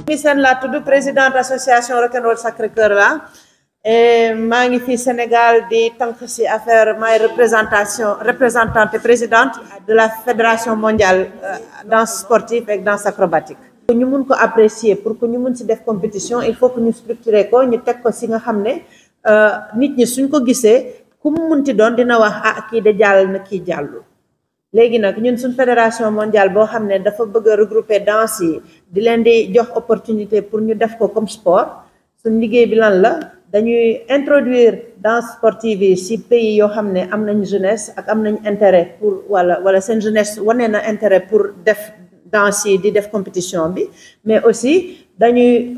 Michel la tudd présidente association Rock'n'Roll Sacré-Cœur la et maa ngi fi Sénégal di tànk ci affaire may représentante et présidente de la fédération mondiale danse sportive et danse acrobatique. ñu mun ko apprécier pour que ñu mun ci def compétition il faut que ñu structurer ko ñu teg ko ci nga xam ne nit ñi suñ ko gisee ku mu munti doon dina wax kii de jàll na kii jàllu. léegi nag ñun suñ fédération mondiale boo xam ne dafa bëgg a regrouper danse yi di leen di jox opportunité pour ñu def ko comme sport suñ liggéey bi lan la dañuy introduire danse sportive yi ci pays yoo xam ne am nañ jeunesse ak am nañ intérêt pour wala seen jeunesse wane na intérêt pour def danse yi di def compétition bi mais aussi dañuy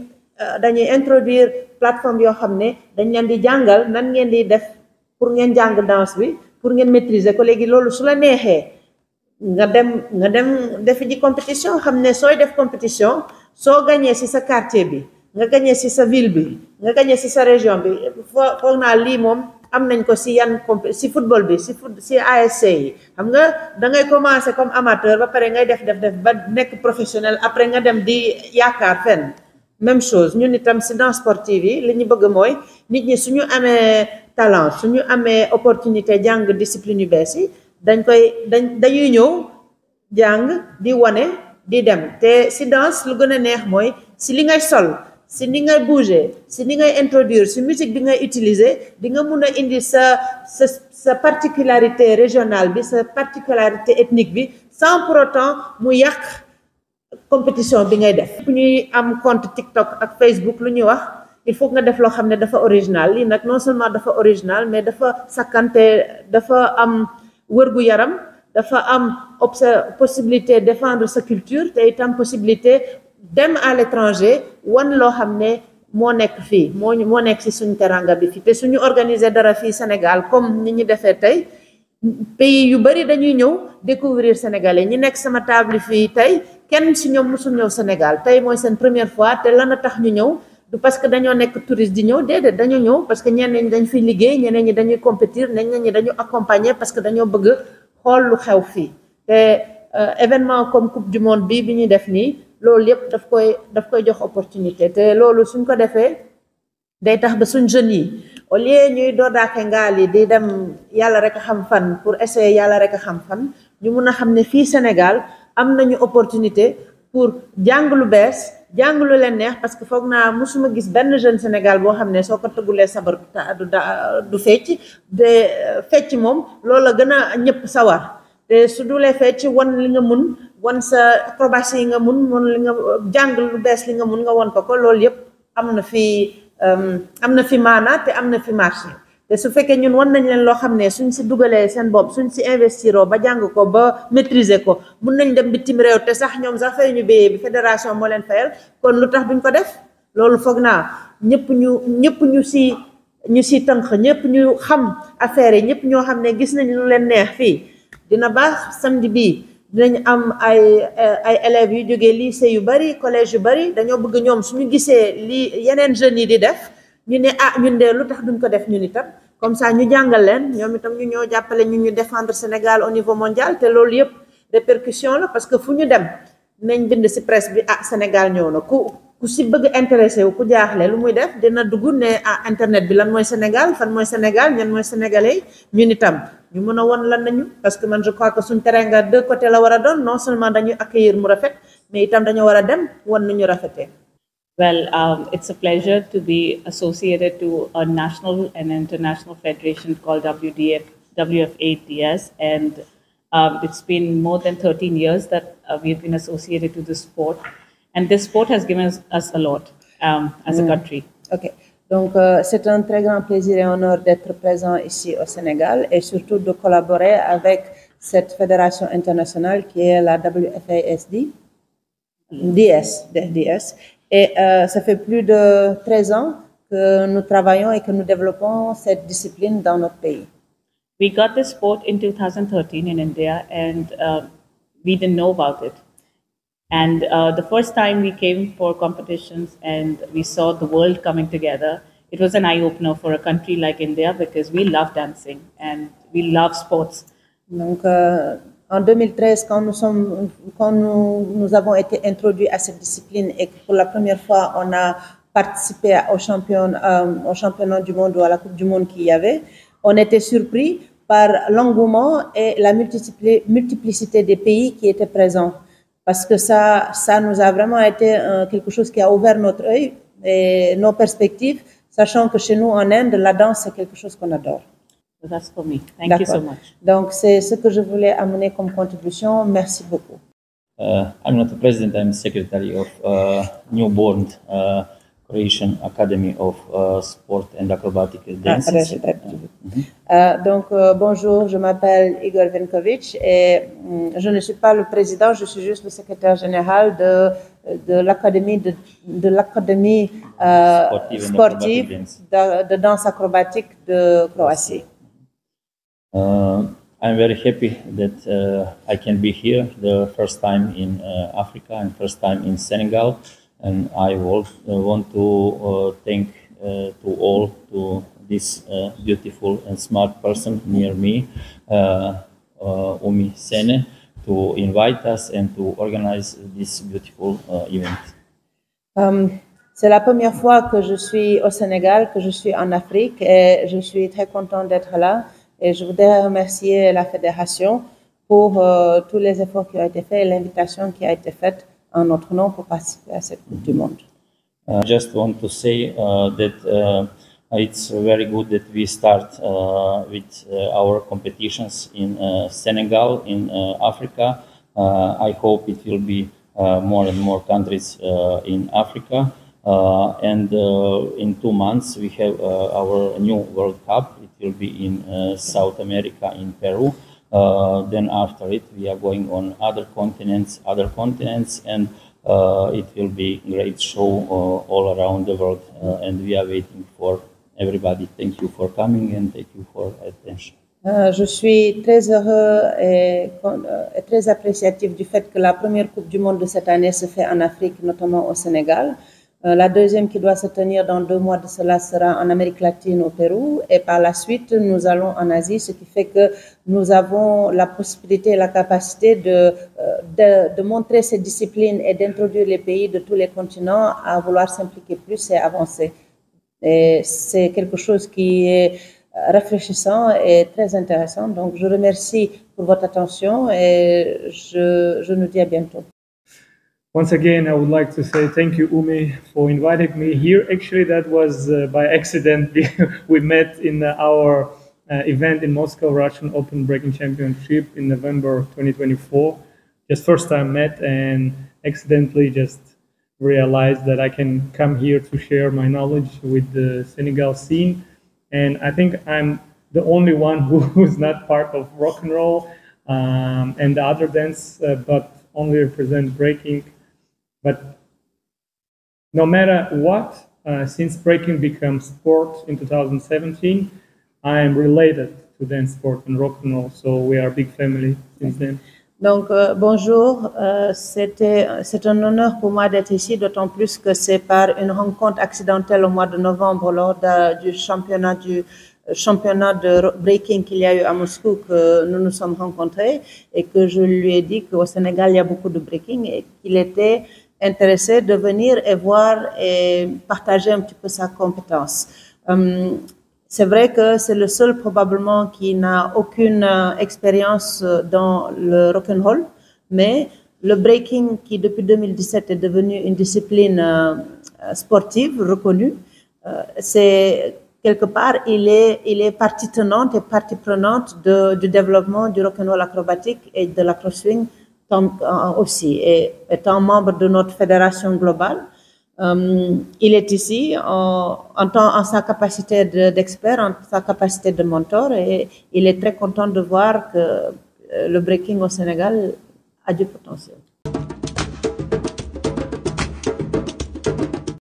introduire plateforme yoo xam ne dañ leen di jàngal nan ngeen di def pour ngeen jàng danse bi pour ngeen maîtriser ko léegi loolu su la neexee nga dem defi ji compétition xam ne sooy def compétition soo gañee ci sa quartier bi nga gañee ci sa ville bi nga gañee ci sa région bi foog naa lii moom am nañ ko ci ci football bi ci ASC yi xam nga da ngay commencer comme amateur ba pare ngay def ba nekk professionnel après nga dem di yaakaar fenn même chose ñun itam ci danse sportive yi li ñu bëgg mooy nit ñi suñu amee talent suñu amee opportunité jàng discipline yu bees yi dañuy ñëw jàng di wane di dem te ci danse lu gën a neex mooy ci li ngay sol ci ni ngay bouger ci ni ngay introduire ci musique bi ngay utiliser di nga mun a indi sa particularité régionale bi sa particularité ethnique bi sans pour autant mu yàq compétition bi ngay def. ñuy am compte TikTok ak Facebook lu ñuy wax il faut nga def loo xam ne dafa original lii nag non seulement dafa original mais dafa sakkante dafa am wërgu yaram dafa am possibilité défendre sa culture te itam possibilité dem à l'étranger wan loo xam ne moo nekk fii moo nekk ci suñu teranga bi fii te suñu organiser dara fii Sénégal comme ni ñu defee tey pays yu bari dañuy ñëw découvrir sénégalais ñi nekk sama table fii tey kenn ci ñoom musul ñëw Sénégal tey mooy seen première fois te lan a tax ñu ñëw du parce que dañoo nekk touriste di ñëw déedéet dañu ñëw parce que ñeneen ñi dañ fiy liggéey ñeneen ñi dañuy compétir ñeneen ñi dañu accompagner parce que dañoo bëgg xool lu xew fii te événement comme coupe du monde bi ñuy def nii loolu yëpp daf koy jox opportunité te loolu suñ ko defee day tax ba suñ jeunes yi au lieu ñuy doodaake ngaal yi di dem yàlla rek a xam fan pour essayer yàlla rek a xam fan ñu mun a xam ne fii Sénégal am nañu opportunité pour jàng lu bees jàng lu leen neex parce que foog naa musuma gis benn jeune Sénégal boo xam ne soo ko tëggulee sabar du fecc de fecc moom loolu la gën a ñëpp sawar te su dulee fecc wan li nga mun wan sa acrobatie yi nga mun li nga jàng lu bees li nga mun nga won ko loolu yëpp am na fi maana te am na fi marché te su fekkee ñun wan nañ leen loo xam ne suñ si dugalee seen bopp suñ si investiroo ba jàng ko ba maîtriser ko mun nañ dem bitim réew te sax ñoom sax fay ñu béyee bi fédération moo leen fayal kon lu tax duñ ko def loolu foog naa ñëpp ñu si tënk ñëpp ñu xam affaire yi ñëpp ñoo xam ne gis nañ lu leen neex fii dina baax samedi bii dinañ am ay élèves yu jógee lycée yu bari collège yu bari dañoo bëgg ñoom suñu gisee li yeneen jeunes yi di def ñu ne ñun de lu tax duñ ko def ñun itam comme ça ñu jàngal leen ñoom itam ñu ñoo jàppale ñu défendre Sénégal au niveau mondial te loolu yëpp répercussion la parce que fu ñu dem nañ bind ci presse bi Sénégal ñëw na ku ci bëgg intéressé wu ku jaaxle lu muy def dina dugg ne internet bi lan mooy Sénégal fan mooy Sénégal ñan mooy sénégalais ñun itam ñu mën a won lan nañu parce que man je crois que suñ teranga deux côtés la war a doon non seulement dañuy accueillir mu rafet mais itam dañoo war a dem won nu ñu rafetee. Well, it's a pleasure to be associated to a national and international federation called WFADS, and it's been more than 13 years that we've been associated to this sport, and this sport has given us a lot as a country. Okay. Donc, c'est un très grand plaisir et honneur d'être présent ici au Sénégal et surtout de collaborer avec cette fédération internationale qui est la WFASD, DS. Et ça fait plus de 13 ans que nous travaillons et que nous développons cette discipline dans notre pays. We got this sport in 2013 in India and we didn't know about it. And the first time we came for competitions and we saw the world coming together, it was an eye-opener for a country like India because we love dancing and we love sports. Donc, En 2013, quand nous avons été introduits à cette discipline et que pour la première fois, on a participé au championnat du monde ou à la Coupe du monde qu'il y avait, on était surpris par l'engouement et la multiplicité des pays qui étaient présents. Parce que ça nous a vraiment été quelque chose qui a ouvert notre œil et nos perspectives, sachant que chez nous en Inde, la danse, c'est quelque chose qu'on adore. So that's for me. Thank you so much. Donc, c'est ce que je voulais amener comme contribution. Merci beaucoup. I'm not the president, I'm secretary of newborn Croatian Academy of Sport and Acrobatic Dances. Donc, bonjour, je m'appelle Igor Venkovic et je ne suis pas le président, je suis juste le secrétaire général de l'académie sportive de danse acrobatique de Croatie. I'm very happy that I can be here the first time in Africa and first time in Senegal, and I want to thank to all to this beautiful and smart person near me, Umi Sene, to invite us and to organize this beautiful event. C'est la première fois que je suis au Sénégal, que je suis en Afrique, et je suis très contente d'être là. Et je voudrais remercier la Fédération pour tous les efforts qui ont été faits et l'invitation qui a été faite en notre nom pour participer à cette Coupe du Monde. I just want to say that it's very good that we start with our competitions in Senegal, in Africa. I hope it will be more and more countries in Africa. And in 2 months we have our new World Cup. It will be in South America, in Peru. Then after it we are going on other continents, and it will be a great show all around the world, and we are waiting for everybody. Thank you for coming and thank you for attention. Je suis très heureux et très appréciatif du fait que la première Coupe du Monde de cette année se fait en Afrique, notamment au Sénégal. La deuxième qui doit se tenir dans 2 mois de cela sera en Amérique latine au Pérou, et par la suite nous allons en Asie, ce qui fait que nous avons la possibilité et la capacité de montrer ces disciplines et d'introduire les pays de tous les continents à vouloir s'impliquer plus et avancer. Et c'est quelque chose qui est rafraîchissant et très intéressant. Donc je remercie pour votre attention et je nous dis à bientôt. Once again, I would like to say thank you, Umi, for inviting me here. Actually, that was by accident. We met in our event in Moscow, Russian Open Breaking Championship in November 2024. Just first time met and accidentally just realized that I can come here to share my knowledge with the Senegal scene. And I think I'm the only one who's not part of rock and roll and the other dance, but only represent breaking. But no matter what, since breaking becomes sport in 2017, I am related to dance sport and rock and roll. So we are a big family since then. Donc, bonjour. C'est un honneur pour moi d'être ici, d'autant plus que c'est par une rencontre accidentelle au mois de novembre lors du championnat de breaking qu'il y a eu à Moscou que nous nous sommes rencontrés et que je lui ai dit qu'au Sénégal, il y a beaucoup de breaking et qu'il était intéressé de venir et voir et partager un petit peu sa compétence. C'est vrai que c'est le seul probablement qui n'a aucune expérience dans le rock'n'roll, mais le breaking qui depuis 2017 est devenu une discipline sportive reconnue, c'est quelque part il est partie tenante et partie prenante du développement du rock'n'roll acrobatique et de l'acroswing aussi. Et étant membre de notre fédération globale, il est ici en sa capacité d'expert, en sa capacité de mentor, et il est très content de voir que le breaking au Sénégal a du potentiel.